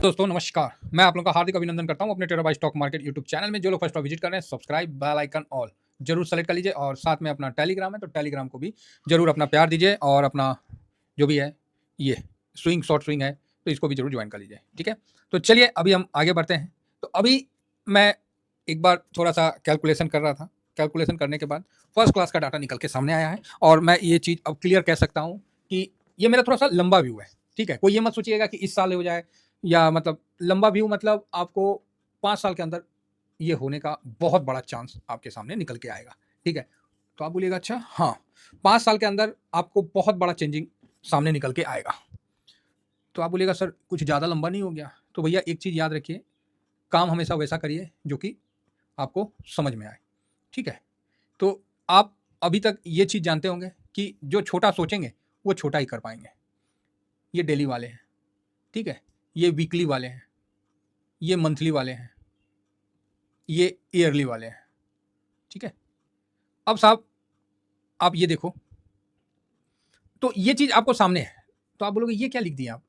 दोस्तों नमस्कार, मैं आप लोगों का हार्दिक अभिनंदन करता हूं अपने trader by stock market YouTube channel में। जो लोग फर्स्ट बार विजिट कर रहे हैं, सब्सक्राइब, बेल आइकन ऑल जरूर सेलेक्ट कर लीजिए और साथ में अपना टेलीग्राम है तो टेलीग्राम को भी जरूर अपना प्यार दीजिए और अपना जो भी है ये स्विंग शॉर्ट स्विंग है तो इसको भी जरूर ज्वाइन कर लीजिए। ठीक है, तो चलिए अभी हम आगे बढ़ते हैं। तो अभी मैं एक बार थोड़ा सा कैलकुलेशन कर रहा था। कैलकुलेशन करने के बाद फर्स्ट क्लास का डाटा निकल के सामने आया है और मैं ये चीज़ अब क्लियर कह सकता हूँ कि ये मेरा थोड़ा सा लंबा व्यू है। ठीक है, कोई ये मत सोचिएगा कि इस साल हो जाए या मतलब लंबा व्यू मतलब आपको 5 साल के अंदर ये होने का बहुत बड़ा चांस आपके सामने निकल के आएगा। ठीक है, तो आप बोलिएगा अच्छा हाँ, 5 साल के अंदर आपको बहुत बड़ा चेंजिंग सामने निकल के आएगा। तो आप बोलिएगा सर कुछ ज़्यादा लंबा नहीं हो गया? तो भैया एक चीज़ याद रखिए, काम हमेशा वैसा करिए जो कि आपको समझ में आए। ठीक है, तो आप अभी तक ये चीज़ जानते होंगे कि जो छोटा सोचेंगे वो छोटा ही कर पाएंगे। ये डेली वाले हैं, ठीक है, ये वीकली वाले हैं, ये मंथली वाले हैं, ये ईयरली वाले हैं। ठीक है, अब साहब आप ये देखो, तो ये चीज़ आपको सामने है। तो आप बोलोगे ये क्या लिख दिया आप?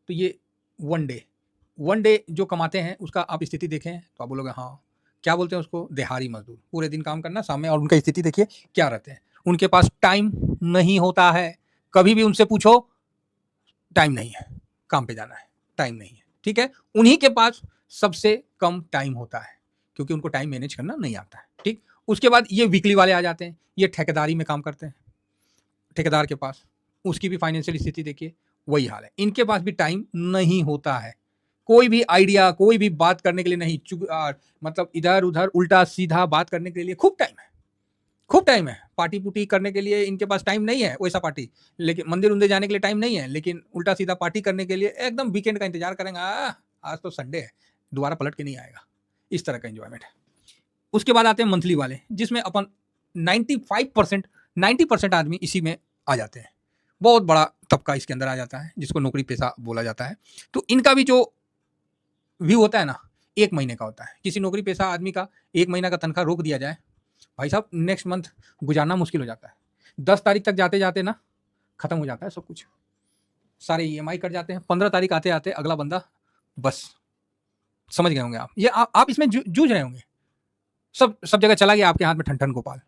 तो ये वन डे जो कमाते हैं उसका आप स्थिति देखें तो आप बोलोगे हाँ, क्या बोलते हैं उसको? देहाड़ी मजदूर, पूरे दिन काम करना सामने और उनका स्थिति देखिए क्या रहते हैं। उनके पास टाइम नहीं होता है, कभी भी उनसे पूछो टाइम नहीं है, काम पे जाना है, टाइम नहीं है। ठीक है, उन्हीं के पास सबसे कम टाइम होता है क्योंकि उनको टाइम मैनेज करना नहीं आता है। ठीक, उसके बाद ये वीकली वाले आ जाते हैं, ये ठेकेदारी में काम करते हैं। ठेकेदार के पास उसकी भी फाइनेंशियल स्थिति देखिए वही हाल है, इनके पास भी टाइम नहीं होता है। कोई भी आइडिया, कोई भी बात करने के लिए नहीं, मतलब इधर उधर उल्टा सीधा बात करने के लिए खूब टाइम है, खूब टाइम है। पार्टी पुटी करने के लिए इनके पास टाइम नहीं है वैसा पार्टी, लेकिन मंदिर उंदिर जाने के लिए टाइम नहीं है, लेकिन उल्टा सीधा पार्टी करने के लिए एकदम वीकेंड का इंतजार करेंगे। आज तो संडे है, दोबारा पलट के नहीं आएगा, इस तरह का एंजॉयमेंट है। उसके बाद आते हैं मंथली वाले, जिसमें अपन 95% 90% आदमी इसी में आ जाते हैं। बहुत बड़ा तबका इसके अंदर आ जाता है जिसको नौकरी पेशा बोला जाता है। तो इनका भी जो व्यू होता है ना, 1 महीने का होता है। किसी नौकरी पेशा आदमी का 1 महीना का तनख्वाह रोक दिया जाए, भाई साहब नेक्स्ट मंथ गुजारना मुश्किल हो जाता है। 10 तारीख तक जाते जाते ना खत्म हो जाता है सब कुछ, सारे ईएमआई कट जाते हैं। 15 तारीख आते आते अगला बंदा, बस समझ गए होंगे आप, ये आप इसमें जूझ रहे होंगे। सब जगह चला गया आपके हाथ में ठन ठन गोपाल।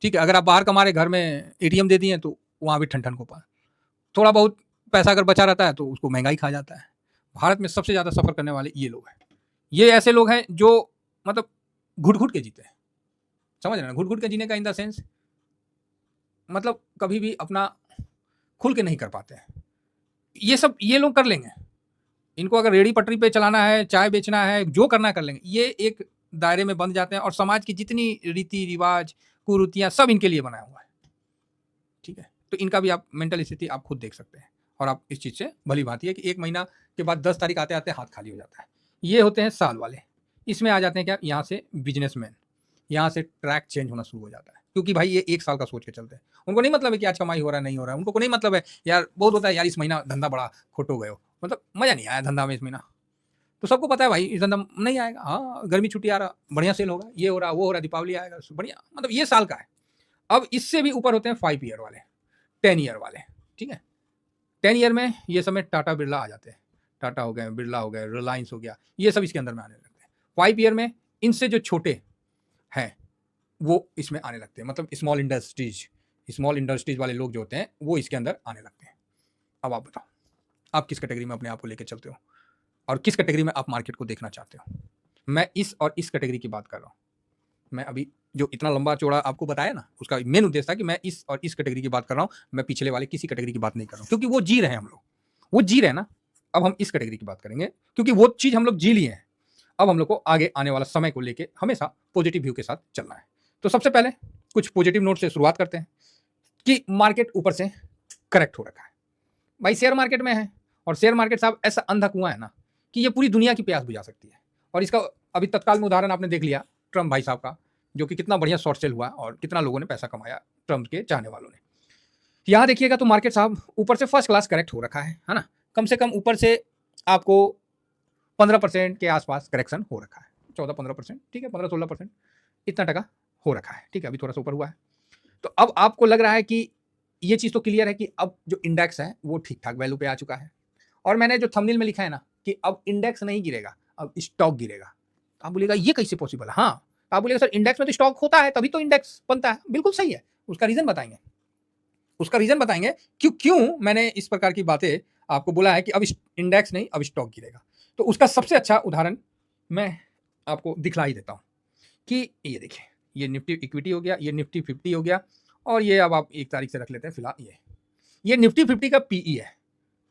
ठीक है, अगर आप बाहर कमा रहे, घर में एटीएम दे दिए तो वहाँ भी ठन ठन गोपाल। थोड़ा बहुत पैसा अगर बचा रहता है तो उसको महंगाई खा जाता है। भारत में सबसे ज़्यादा सफ़र करने वाले ये लोग हैं। ये ऐसे लोग हैं जो मतलब घुट घुट के जीते हैं, समझ रहे हैं? घुट घुट के जीने का इन द सेंस मतलब कभी भी अपना खुल के नहीं कर पाते हैं। ये सब ये लोग कर लेंगे, इनको अगर रेड़ी पटरी पे चलाना है, चाय बेचना है, जो करना है कर लेंगे। ये एक दायरे में बंध जाते हैं और समाज की जितनी रीति रिवाज कुरीतियाँ सब इनके लिए बनाया हुआ है। ठीक है, तो इनका भी आप मेंटल स्थिति आप खुद देख सकते हैं और आप इस चीज़ से भली भांति है कि 1 महीना के बाद 10 तारीख आते आते हाथ खाली हो जाता है। ये होते हैं साल वाले। इसमें आ जाते हैं क्या, यहाँ से बिजनेसमैन, यहाँ से ट्रैक चेंज होना शुरू हो जाता है क्योंकि भाई ये 1 साल का सोच के चलते हैं। उनको नहीं मतलब है कि आज कमाई हो रहा है नहीं हो रहा है, उनको नहीं मतलब है यार, बहुत होता है यार इस महीना धंधा बड़ा खोट हो गए हो, मतलब मज़ा नहीं आया धंधा में इस महीना। तो सबको पता है भाई इस धंधा नहीं आएगा। हाँ, गर्मी छुट्टी आ रहा, बढ़िया सेल होगा, ये हो रहा वो हो रहा, दीपावली आएगा बढ़िया, मतलब ये साल का है। अब इससे भी ऊपर होते हैं 5 ईयर वाले, 10 ईयर वाले। ठीक है, 10 ईयर में ये समय टाटा बिरला आ जाते हैं। टाटा हो गए, बिरला हो गए, रिलायंस हो गया, ये सब इसके अंदर में आने लगते हैं। 5 ईयर में इनसे जो छोटे हैं वो इसमें आने लगते हैं, मतलब स्मॉल इंडस्ट्रीज वाले लोग जो होते हैं वो इसके अंदर आने लगते हैं। अब आप बताओ, आप किस कैटेगरी में अपने आप को लेकर चलते हो और किस कैटेगरी में आप मार्केट को देखना चाहते हो? मैं इस और इस कैटेगरी की बात कर रहा हूँ। मैं अभी जो इतना लंबा चौड़ा आपको बताया ना, उसका मेन उद्देश्य था कि मैं इस और इस कैटेगरी की बात कर रहा हूँ, मैं पिछले वाले किसी कैटेगरी की बात नहीं कर रहा हूँ क्योंकि वो जी रहे हैं हम लोग, वो जी रहे हैं ना। अब हम इस कैटेगरी की बात करेंगे क्योंकि वो चीज़ हम लोग जी लिए हैं। अब हम लोग को आगे आने वाला समय को लेके हमेशा पॉजिटिव व्यू के साथ चलना है। तो सबसे पहले कुछ पॉजिटिव नोट से शुरुआत करते हैं कि मार्केट ऊपर से करेक्ट हो रखा है। भाई शेयर मार्केट में है और शेयर मार्केट साहब ऐसा अंधा कुआं है ना कि ये पूरी दुनिया की प्यास बुझा सकती है। और इसका अभी तत्काल में उदाहरण आपने देख लिया ट्रम्प भाई साहब का, जो कि कितना बढ़िया शॉर्ट सेल हुआ और कितना लोगों ने पैसा कमाया ट्रम्प के चाहने वालों ने। यहाँ देखिएगा तो मार्केट साहब ऊपर से फर्स्ट क्लास करेक्ट हो रखा है ना। कम से कम ऊपर से आपको 15% के आसपास करेक्शन हो रखा है, 14-15%, ठीक है, 15-16% इतना टका हो रखा है। ठीक है, अभी थोड़ा सा ऊपर हुआ है। तो अब आपको लग रहा है कि ये चीज़ तो क्लियर है कि अब जो इंडेक्स है वो ठीक ठाक वैल्यू पे आ चुका है और मैंने जो थंबनेल में लिखा है ना कि अब इंडेक्स नहीं गिरेगा, अब स्टॉक गिरेगा, तो आप बोलिएगा ये कैसे पॉसिबल है? हाँ, तो आप बोलिएगा सर इंडेक्स में तो स्टॉक होता है तभी तो इंडेक्स बनता है। बिल्कुल सही है, उसका रीजन बताएंगे, उसका रीजन बताएंगे क्यों मैंने इस प्रकार की बातें आपको बोला है कि अब इंडेक्स नहीं अब स्टॉक गिरेगा। तो उसका सबसे अच्छा उदाहरण मैं आपको दिखला ही देता हूं कि ये देखिए, ये निफ्टी इक्विटी हो गया, ये निफ्टी 50 हो गया, और ये अब आप 1 तारीख से रख लेते हैं फिलहाल। ये निफ्टी 50 का पीई है,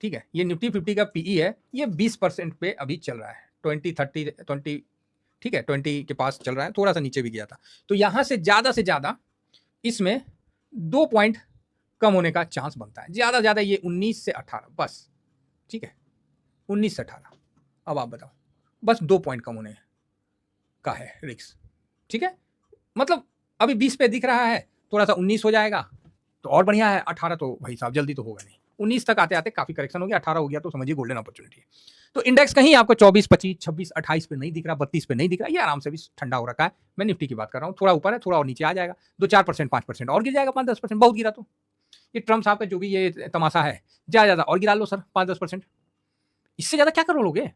ठीक है, ये निफ्टी 50 का पीई है, ये 20% पे अभी चल रहा है, 20 ठीक है, 20 के पास चल रहा है, थोड़ा सा नीचे भी गया था। तो यहां से ज्यादा इसमें 2 पॉइंट कम होने का चांस बनता है, ज्यादा ये 19 से 18 बस, ठीक है, 19 से 18। अब आप बताओ, बस 2 पॉइंट कम होने का है रिस्क, ठीक है, मतलब अभी 20 पे दिख रहा है, थोड़ा सा 19 हो जाएगा तो और बढ़िया है, 18 तो भाई साहब जल्दी तो होगा नहीं, 19 तक आते आते काफी करेक्शन हो गया, 18 हो गया तो समझिए गोल्डन अपॉर्चुनिटी है। तो इंडेक्स कहीं आपको 24, 25, 26, 28 पे नहीं दिख रहा, 32 पे नहीं दिख रहा, ये आराम से भी ठंडा हो रखा है। मैं निफ्टी की बात कर रहा हूँ, थोड़ा ऊपर है, थोड़ा और नीचे आ जाएगा, 2-4%, 5% और गिर जाएगा, 5-10%, बहुत गिरा तो ये ट्रम्प साहब का जो भी ये तमाशा है, ज्यादा और गिरा लो सर 5-10%, इससे ज्यादा क्या करोगे,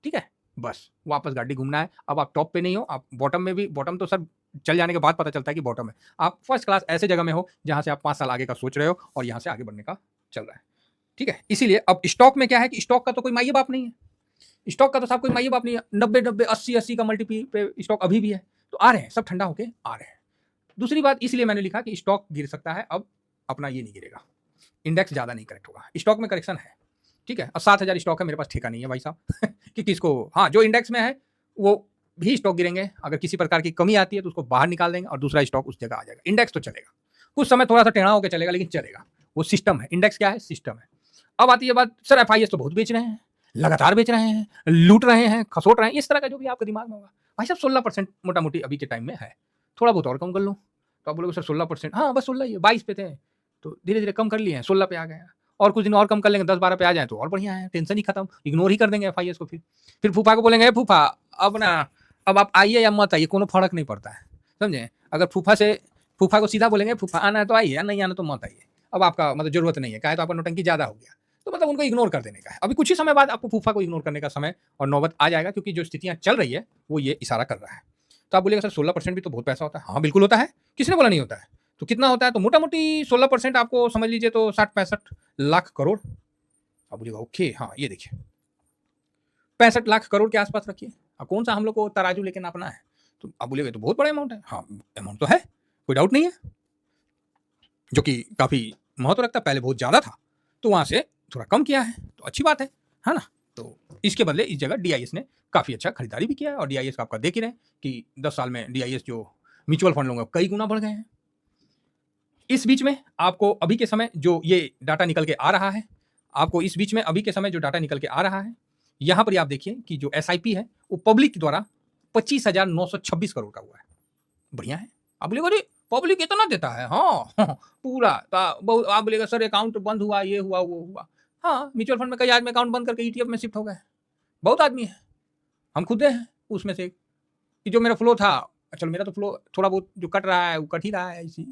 ठीक है, बस वापस गाड़ी घूमना है। अब आप टॉप पे नहीं हो, आप बॉटम में भी, बॉटम तो सर चल जाने के बाद पता चलता है कि बॉटम है, आप फर्स्ट क्लास ऐसे जगह में हो जहां से आप 5 साल आगे का सोच रहे हो और यहां से आगे बढ़ने का चल रहा है, ठीक है। इसीलिए अब स्टॉक में क्या है कि स्टॉक का तो कोई माई बाप नहीं है, स्टॉक का तो साहब कोई माई बाप नहीं है, 90-90, 80-80 का मल्टीपी पे स्टॉक अभी भी है, तो आ रहे हैं सब ठंडा होके आ रहे हैं। दूसरी बात इसलिए मैंने लिखा कि स्टॉक गिर सकता है, अब अपना ये नहीं गिरेगा, इंडेक्स ज्यादा नहीं करेक्ट होगा, स्टॉक में करेक्शन है, ठीक है। अब 7,000 स्टॉक है मेरे पास, ठेका नहीं है भाई साहब कि किसको, हाँ जो इंडेक्स में है वो भी स्टॉक गिरेंगे, अगर किसी प्रकार की कमी आती है तो उसको बाहर निकाल देंगे और दूसरा स्टॉक उस जगह आ जाएगा। इंडेक्स तो चलेगा, कुछ समय थोड़ा सा टेढ़ा होकर चलेगा लेकिन चलेगा, वो सिस्टम है। इंडेक्स क्या है? सिस्टम है। अब आती है बात, सर एफआईएस तो बहुत बेच रहे हैं, लगातार बेच रहे हैं, लूट रहे हैं, खसोट रहे हैं, इस तरह का जो भी आपके दिमाग में होगा, भाई साहब 16% मोटा मोटी अभी के टाइम में है, थोड़ा बहुत और कम कर लो तो आप बोलोगे सर 16%, हाँ बस 16 ही है, 22 पे थे तो धीरे धीरे कम कर लिए हैं, 16 पे आ गए, और कुछ दिन और कम कर लेंगे, 10-12 पे आ जाए तो और बढ़िया है, टेंशन ही खत्म, इग्नोर ही कर देंगे एफआईएस को। फिर फूफा को बोलेंगे फूफा अब ना, अब आप आइए या मत आइए, कोनो फर्क नहीं पड़ता है, समझे। अगर फूफा को सीधा बोलेंगे फूफा आना है तो आइए, नहीं आना तो मत आइए, अब आपका मतलब जरूरत नहीं है, कहे तो आपका नौटंकी ज्यादा हो गया, तो मतलब उनको इग्नोर कर देने का है। अभी कुछ ही समय बाद आपको फूफा को इग्नोर करने का समय और नौबत आ जाएगा, क्योंकि जो स्थितियां चल रही है वो ये इशारा कर रहा है। तो आप बोलिएगा सर 16% भी तो बहुत पैसा होता है, हाँ बिल्कुल होता है, किसने बोला नहीं होता है, तो कितना होता है, तो मोटा मोटी 16% आपको समझ लीजिए तो 60-65 लाख करोड़। आप बोलिएगा ओके, हाँ ये देखिए 65 लाख करोड़ के आसपास रखिए, अब कौन सा हम लोग को तराजू लेके नापना है, तो आप बोलिएगा तो बहुत बड़ा अमाउंट है, हाँ अमाउंट तो है, कोई डाउट नहीं है, जो कि काफी महत्व रखता है, पहले बहुत ज्यादा था तो वहां से थोड़ा कम किया है, तो अच्छी बात है ना। तो इसके बदले इस जगह डीआईएस ने काफी अच्छा खरीदारी भी किया है, और डीआईएस का आपका देख ही रहे कि 10 साल में डीआईएस जो म्यूचुअल फंड लोगों कई गुना बढ़ गए हैं। इस बीच में आपको अभी के समय जो ये डाटा निकल के आ रहा है, आपको इस बीच में अभी के समय जो डाटा निकल के आ रहा है, यहां पर आप देखिए कि जो एसआईपी है वो पब्लिक द्वारा 25,926 करोड़ का हुआ है, बढ़िया है। आप बोलेगा अरे पब्लिक इतना देता है, हाँ पूरा बहुत, आप बोलेगा सर अकाउंट बंद हुआ, ये हुआ वो हुआ, हाँ म्यूचुअल फंड में कई आदमी अकाउंट बंद करके ईटीएफ में शिफ्ट हो गए, बहुत आदमी है, हम खुद हैं उसमें से, कि जो मेरा फ्लो था, चलो मेरा तो फ्लो थोड़ा बहुत जो कट रहा है वो कट ही रहा है इसी,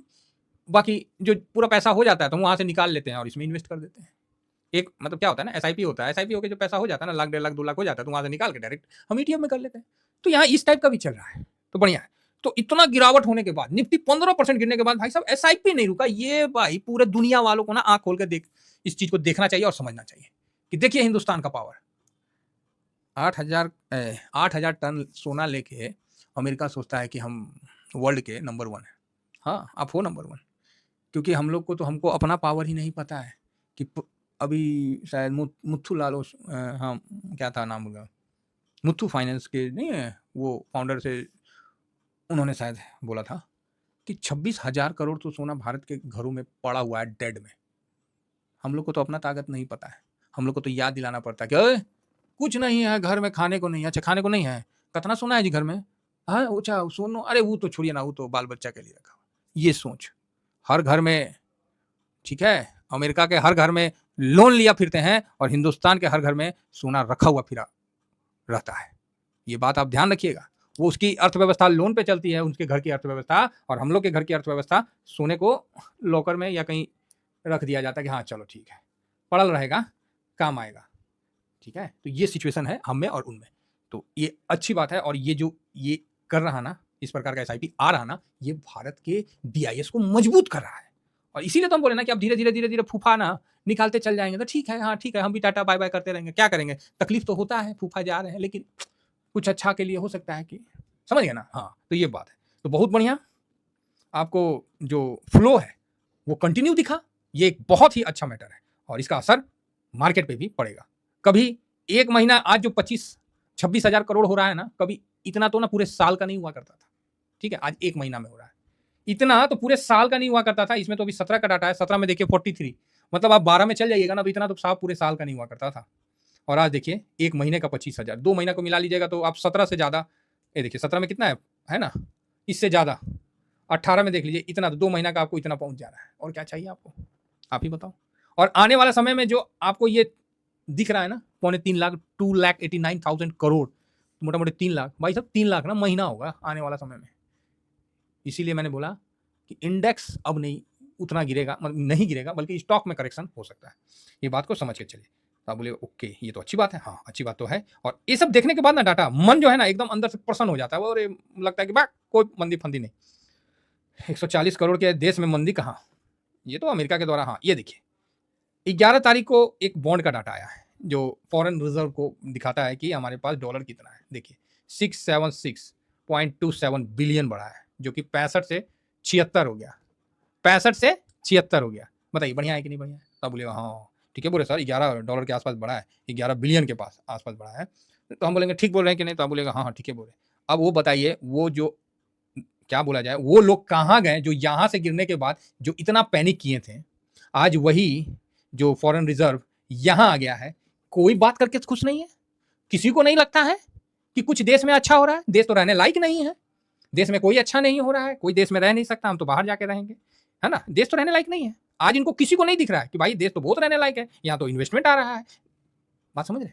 बाकी जो पूरा पैसा हो जाता है तो वहां से निकाल लेते हैं और इसमें इन्वेस्ट कर देते हैं। एक मतलब क्या होता है ना, एसआईपी होता है, एसआईपी होकर जो पैसा हो जाता है ना, लाख 1.5 लाख 2 लाख हो जाता है, तो वहां से निकाल के डायरेक्ट हम ईटीएफ में कर लेते हैं। तो यहाँ इस टाइप का भी चल रहा है, तो बढ़िया है। तो इतना गिरावट होने के बाद, निफ्टी 15% गिरने के बाद भाई साहब एसआईपी नहीं रुका, ये भाई पूरे दुनिया वालों को ना आंख खोल के इस चीज को देखना चाहिए और समझना चाहिए कि देखिए हिंदुस्तान का पावर, 8,000 टन सोना लेके अमेरिका सोचता है कि हम वर्ल्ड के नंबर 1 है। हाँ आप हो नंबर 1, क्योंकि हम लोग को तो, हमको अपना पावर ही नहीं पता है कि अभी शायद मुथ्थू लालो, हाँ क्या था नाम बोला, मुथ्थू फाइनेंस के नहीं है वो फाउंडर से, उन्होंने शायद बोला था कि 26,000 करोड़ तो सोना भारत के घरों में पड़ा हुआ है डेड में। हम लोग को तो अपना ताकत नहीं पता है, हम लोग को तो याद दिलाना पड़ता है कि कुछ नहीं है घर में, खाने को नहीं है, अच्छा खाने को नहीं है, कितना सोना है जी घर में, हाँ अच्छा सोनो, अरे वो तो छोड़िए ना, वो तो बाल बच्चा के लिए रखा, ये सोच हर घर में, ठीक है। अमेरिका के हर घर में लोन लिया फिरते हैं और हिंदुस्तान के हर घर में सोना रखा हुआ फिरा रहता है, ये बात आप ध्यान रखिएगा। वो उसकी अर्थव्यवस्था लोन पे चलती है, उनके घर की अर्थव्यवस्था, और हम लोग के घर की अर्थव्यवस्था सोने को लॉकर में या कहीं रख दिया जाता है कि हाँ चलो ठीक है पड़ल रहेगा, काम आएगा, ठीक है। तो ये सिचुएशन है हम में और उनमें, तो ये अच्छी बात है। और ये जो ये कर रहा ना, इस प्रकार का एसआईपी आ रहा ना, ये भारत के डीआईएस को मजबूत कर रहा है। और इसीलिए तो हम बोले ना कि अब धीरे धीरे धीरे धीरे फूफा ना निकालते चल जाएंगे, तो ठीक है, हाँ ठीक है, हम भी टाटा बाय बाय करते रहेंगे, क्या करेंगे, तकलीफ तो होता है, फूफा जा रहे हैं, लेकिन कुछ अच्छा के लिए हो सकता है कि, समझ गए ना। हाँ, तो ये बात है। तो बहुत बढ़िया, आपको जो फ्लो है वो कंटिन्यू दिखा, ये एक बहुत ही अच्छा मैटर है और इसका असर मार्केट पे भी पड़ेगा। कभी एक महीना, आज जो 25-26 हजार करोड़ हो रहा है ना, कभी इतना तो ना पूरे साल का नहीं हुआ करता था, ठीक है। आज एक महीना में हो रहा है, इतना तो पूरे साल का नहीं हुआ करता था। इसमें तो अभी 17 का डाटा है, 17 में देखिए 43, मतलब आप 12 में चल जाइएगा ना, तो इतना तो साफ पूरे साल का नहीं हुआ करता था। और आज देखिए एक महीने का 25,000, 2 महीना को मिला लीजिएगा तो आप 17 से ज्यादा, ये देखिए 17 में कितना है ना, इससे ज्यादा 18 में देख लीजिए, इतना तो 2 महीना का आपको इतना पहुंच जाना है। और क्या चाहिए आपको, आप ही बताओ। और आने वाला समय में जो आपको ये दिख रहा है ना, 2.25 लाख, 2,89,000 करोड़, मोटा मोटी 3 लाख, भाई साहब 3 लाख ना महीना होगा आने वाला समय में। इसीलिए मैंने बोला कि इंडेक्स अब नहीं उतना गिरेगा, मतलब नहीं गिरेगा, बल्कि स्टॉक में करेक्शन हो सकता है। ये बात को समझ के चलिए। तो आप बोले ओके, ये तो अच्छी बात है, हाँ अच्छी बात तो है। और ये सब देखने के बाद ना डाटा, मन जो है ना एकदम अंदर से प्रसन्न हो जाता है, और लगता है कि बा कोई मंदी फंदी नहीं। 140 करोड़ के देश में मंदी कहाँ, ये तो अमेरिका के द्वारा। हाँ, ये देखिए 11 तारीख को एक बॉन्ड का डाटा आया है जो फॉरेन रिजर्व को दिखाता है कि हमारे पास डॉलर कितना है। देखिए 676.27 बिलियन बढ़ा है, जो कि 65 से 76 हो गया, 65 से 76 हो गया। बताइए बढ़िया है कि नहीं बढ़िया है। तब बोले हाँ ठीक है, बोले सर 11 डॉलर के आसपास बढ़ा है, 11 बिलियन के पास आसपास बढ़ा है। तो हम बोलेंगे ठीक बोल रहे हैं कि नहीं, तो आप बोलेगा हाँ हाँ ठीक है बोल रहे हैं। अब वो बताइए, वो जो क्या बोला जाए, वो लोग कहाँ गए जो यहाँ से गिरने के बाद जो इतना पैनिक किए थे, आज वही जो फॉरेन रिजर्व यहाँ आ गया है, कोई बात करके खुश नहीं है। किसी को नहीं लगता है कि कुछ देश में अच्छा हो रहा है। देश तो रहने लायक नहीं है, देश में कोई अच्छा नहीं हो रहा है, कोई देश में रह नहीं सकता, हम तो बाहर जाके रहेंगे, है ना। देश तो रहने लायक नहीं है। आज इनको किसी को नहीं दिख रहा है कि भाई देश तो बहुत रहने लायक है, यहाँ तो इन्वेस्टमेंट आ रहा है। बात समझ रहे,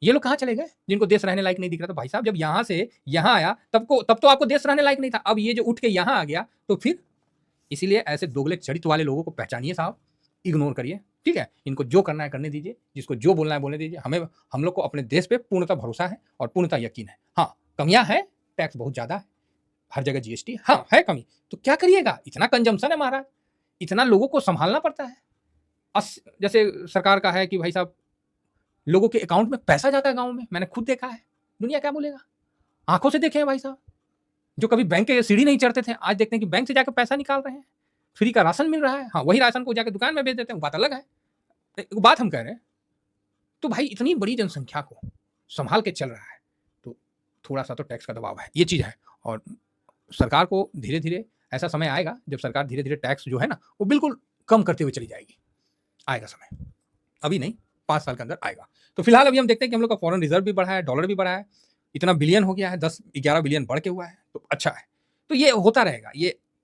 ये लोग कहाँ चले गए जिनको देश रहने लायक नहीं दिख रहा। तो भाई साहब जब यहाँ से यहाँ आया तब तो आपको देश रहने लायक नहीं था, अब ये जो उठ के यहाँ आ गया तो फिर, इसीलिए ऐसे दोगले चरित्र वाले लोगों को पहचानिए साहब, इग्नोर करिए, ठीक है। इनको जो करना है करने दीजिए, जिसको जो बोलना है बोलने दीजिए। हम लोग को अपने देश पे पूर्णतः भरोसा है और पूर्णतः यकीन है। हाँ कमियां हैं, टैक्स बहुत ज्यादा है, हर जगह जीएसटी, हाँ है कमी, तो क्या करिएगा, इतना कंजम्पशन है महाराज, इतना लोगों को संभालना पड़ता है। जैसे सरकार का है कि भाई साहब लोगों के अकाउंट में पैसा जाता है गाँव में, मैंने खुद देखा है, दुनिया क्या बोलेगा, आंखों से देखे हैं भाई साहब। जो कभी बैंक के सीढ़ी नहीं चढ़ते थे, आज देखते हैं कि बैंक से जाकर पैसा निकाल रहे हैं, फ्री का राशन मिल रहा है। हाँ वही राशन को जाकर दुकान में बेच देते हैं, बात अलग है, एक बात हम कह रहे हैं। तो भाई इतनी बड़ी जनसंख्या को संभाल के चल रहा है, तो थोड़ा सा तो टैक्स का दबाव है, ये चीज़ है। और सरकार को धीरे धीरे ऐसा समय आएगा जब सरकार धीरे धीरे टैक्स जो है ना वो बिल्कुल कम करते हुए चली जाएगी, आएगा समय, अभी नहीं 5 साल के अंदर आएगा। तो फिलहाल अभी हम देखते हैं कि हम लोग का फॉरेन रिजर्व भी बढ़ा है, डॉलर भी बढ़ा है, इतना बिलियन हो गया है, 10-11 बिलियन बढ़ के हुआ है, तो अच्छा है। तो ये होता रहेगा,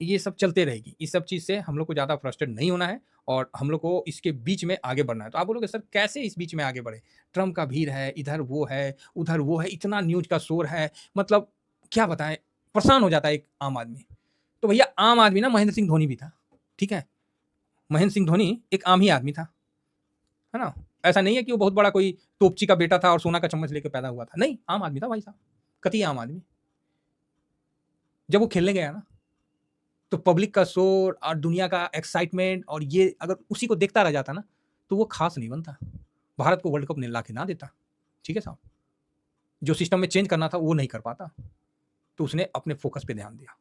ये सब चलते रहेगी। इस सब चीज़ से हम लोग को ज़्यादा फ्रस्ट्रेट नहीं होना है और हम लोग को इसके बीच में आगे बढ़ना है। तो आप बोलोगे सर कैसे इस बीच में आगे बढ़े, ट्रम्प का भीड़ है, इधर वो है, उधर वो है, इतना न्यूज़ का शोर है, मतलब क्या बताएं, परेशान हो जाता है एक आम आदमी। तो भैया आम आदमी ना महेंद्र सिंह धोनी भी था, ठीक है। महेंद्र सिंह धोनी एक आम ही आदमी था, है ना। ऐसा नहीं है कि वो बहुत बड़ा कोई तोपची का बेटा था और सोना का चम्मच लेके पैदा हुआ था, नहीं, आम आदमी था भाई साहब, कतई आम आदमी। जब वो खेलने गया ना तो पब्लिक का शोर और दुनिया का एक्साइटमेंट, और ये अगर उसी को देखता रह जाता ना तो वो खास नहीं बनता, भारत को वर्ल्ड कप ला के ना देता, ठीक है साहब। जो सिस्टम में चेंज करना था वो नहीं कर पाता, तो उसने अपने फोकस पे ध्यान दिया,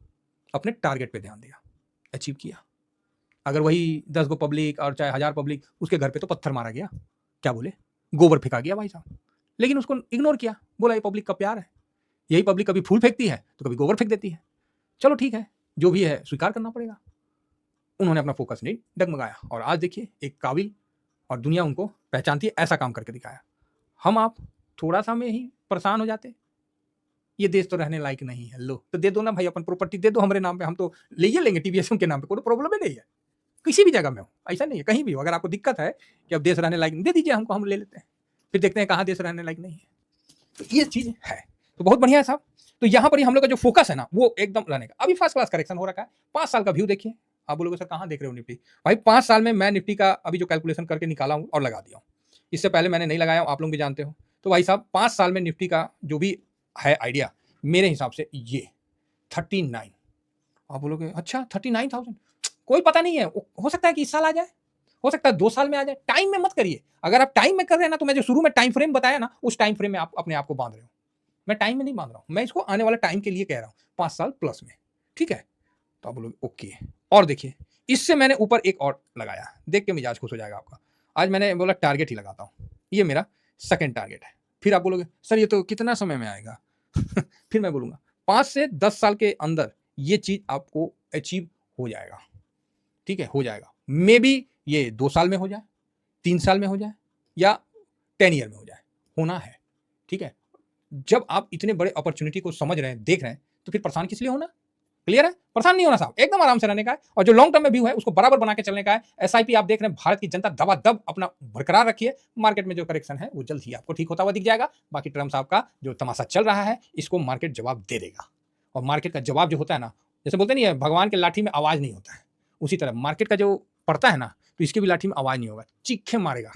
अपने टारगेट पे ध्यान दिया, अचीव किया। अगर वही 10 गो पब्लिक और चाहे 1000 पब्लिक, उसके घर पे तो पत्थर मारा गया, क्या बोले, गोबर फेंका गया भाई साहब, लेकिन उसको इग्नोर किया, बोला ये पब्लिक का प्यार है। यही पब्लिक कभी फूल फेंकती है तो कभी गोबर फेंक देती है, चलो ठीक है, जो भी है स्वीकार करना पड़ेगा। उन्होंने अपना फोकस नहीं डगमगाया और आज देखिए एक काबिल, और दुनिया उनको पहचानती है, ऐसा काम करके दिखाया। हम आप थोड़ा सा में ही परेशान हो जाते, ये देश तो रहने लायक नहीं है, लो तो दे दो ना भाई, अपन प्रॉपर्टी दे दो हमारे नाम पे, हम तो ले ही लेंगे टीवीएस के नाम पे, कोई प्रॉब्लम ही नहीं है, किसी भी जगह में हो, ऐसा नहीं है, कहीं भी हो। अगर आपको दिक्कत है कि अब देश रहने लायक नहीं, दे दीजिए हमको, हम ले लेते हैं, फिर देखते हैं कहाँ देश रहने लायक नहीं है। तो ये चीज़ है, तो बहुत बढ़िया है साहब। तो यहाँ पर ही हम लोग का जो फोकस है ना वो एकदम रहने का। अभी फर्स्ट क्लास करेक्शन हो रखा है, 5 साल का व्यू देखिए। आप बोलोगे सर कहाँ देख रहे हो निफ्टी, भाई 5 साल में मैं निफ्टी का अभी जो कैलकुलेशन करके निकाला हूँ और लगा दिया हूँ, इससे पहले मैंने नहीं लगाया हूँ, आप लोग भी जानते हो। तो भाई साहब 5 साल में निफ्टी का जो भी है आइडिया, मेरे हिसाब से ये 39। आप बोलोगे अच्छा 39,000, कोई पता नहीं है, हो सकता है कि इस साल आ जाए, हो सकता है 2 साल में आ जाए। टाइम में मत करिए। अगर आप टाइम में कर रहे हैं ना, तो मैं जो शुरू में टाइम फ्रेम बताया ना, उस टाइम फ्रेम में आप अपने आप को बांध रहे हो। मैं टाइम में नहीं बांध रहा हूँ, मैं इसको आने वाला टाइम के लिए कह रहा हूँ, 5 साल प्लस में। ठीक है, तो आप बोलोगे ओके। और देखिए, इससे मैंने ऊपर एक और लगाया, देख के मिजाज खुश हो जाएगा आपका। आज मैंने बोला टारगेट ही लगाता हूँ, ये मेरा सेकंड टारगेट है। फिर आप बोलोगे सर ये तो कितना समय में आएगा? फिर मैं बोलूंगा 5 से 10 साल के अंदर ये चीज आपको अचीव हो जाएगा। ठीक है, हो जाएगा। मे बी ये 2 साल में हो जाए, 3 साल में हो जाए, या 10 ईयर में हो जाए, होना है। ठीक है, जब आप इतने बड़े अपॉर्चुनिटी को समझ रहे हैं, देख रहे हैं, तो फिर परेशान किस लिए होना? क्लियर है? परेशान नहीं होना साहब, एकदम आराम से रहने का है। और जो लॉन्ग टर्म में व्यू है उसको बराबर बना के चलने का है। एसआईपी आप देख रहे हैं, भारत की जनता दबादब अपना बरकरार रखिए। मार्केट में जो करेक्शन है वो जल्द ही आपको ठीक होता हुआ दिख जाएगा। बाकी ट्रम्प साहब का जो तमाशा चल रहा है, इसको मार्केट जवाब दे देगा। और मार्केट का जवाब जो होता है ना, जैसे बोलते नहीं है भगवान के लाठी में आवाज नहीं होता है, उसी तरह मार्केट का जो पड़ता है ना, तो इसकी भी लाठी में आवाज नहीं होगा, चीखे मारेगा।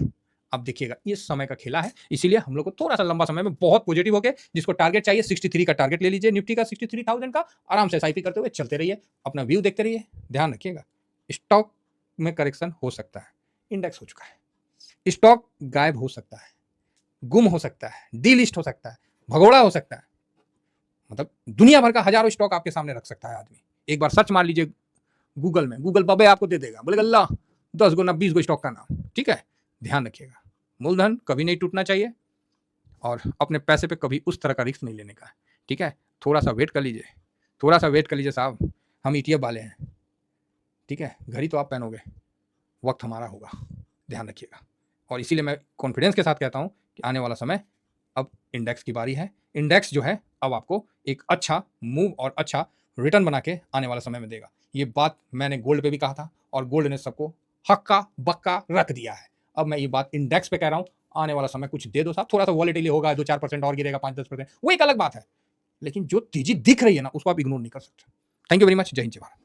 अब देखिएगा, ये समय का खेला है, इसीलिए हम लोग को थोड़ा सा लंबा समय में बहुत पॉजिटिव होके, जिसको टारगेट चाहिए 63 का टारगेट ले लीजिए, निफ्टी का 63,000 का, आराम से एसआईपी करते हुए चलते रहिए, अपना व्यू देखते रहिए। ध्यान रखिएगा, स्टॉक में करेक्शन हो सकता है, इंडेक्स हो चुका है, स्टॉक गायब हो सकता है, गुम हो सकता है, डीलिस्ट हो सकता है, भगोड़ा हो सकता है, मतलब दुनिया भर का हजारों स्टॉक आपके सामने रख सकता है आदमी। एक बार सर्च मार लीजिए गूगल में, गूगल बाबे आपको दे देगा, बोलेगा अल्लाह 10 गो ना 20 गो स्टॉक का नाम। ठीक है, ध्यान रखिएगा, मूलधन कभी नहीं टूटना चाहिए, और अपने पैसे पे कभी उस तरह का रिस्क नहीं लेने का है। ठीक है, थोड़ा सा वेट कर लीजिए, थोड़ा सा वेट कर लीजिए साहब, हम ईटीएफ वाले हैं। ठीक है, घड़ी तो आप पहनोगे, वक्त हमारा होगा, ध्यान रखिएगा। और इसीलिए मैं कॉन्फिडेंस के साथ कहता हूँ कि आने वाला समय अब इंडेक्स की बारी है। इंडेक्स जो है अब आपको एक अच्छा मूव और अच्छा रिटर्न बना के आने वाला समय में देगा। ये बात मैंने गोल्ड पे भी कहा था, और गोल्ड ने सबको हक्का बक्का रख दिया है। अब मैं ये बात इंडेक्स पे कह रहा हूँ, आने वाला समय कुछ दे दो साहब, थोड़ा सा वॉलेटिली होगा, 2-4% और गिरेगा, 5-10%, वो एक अलग बात है, लेकिन जो तेजी दिख रही है ना, उसको आप इग्नोर नहीं कर सकते। थैंक यू वेरी मच, जय हिंद जय भारत।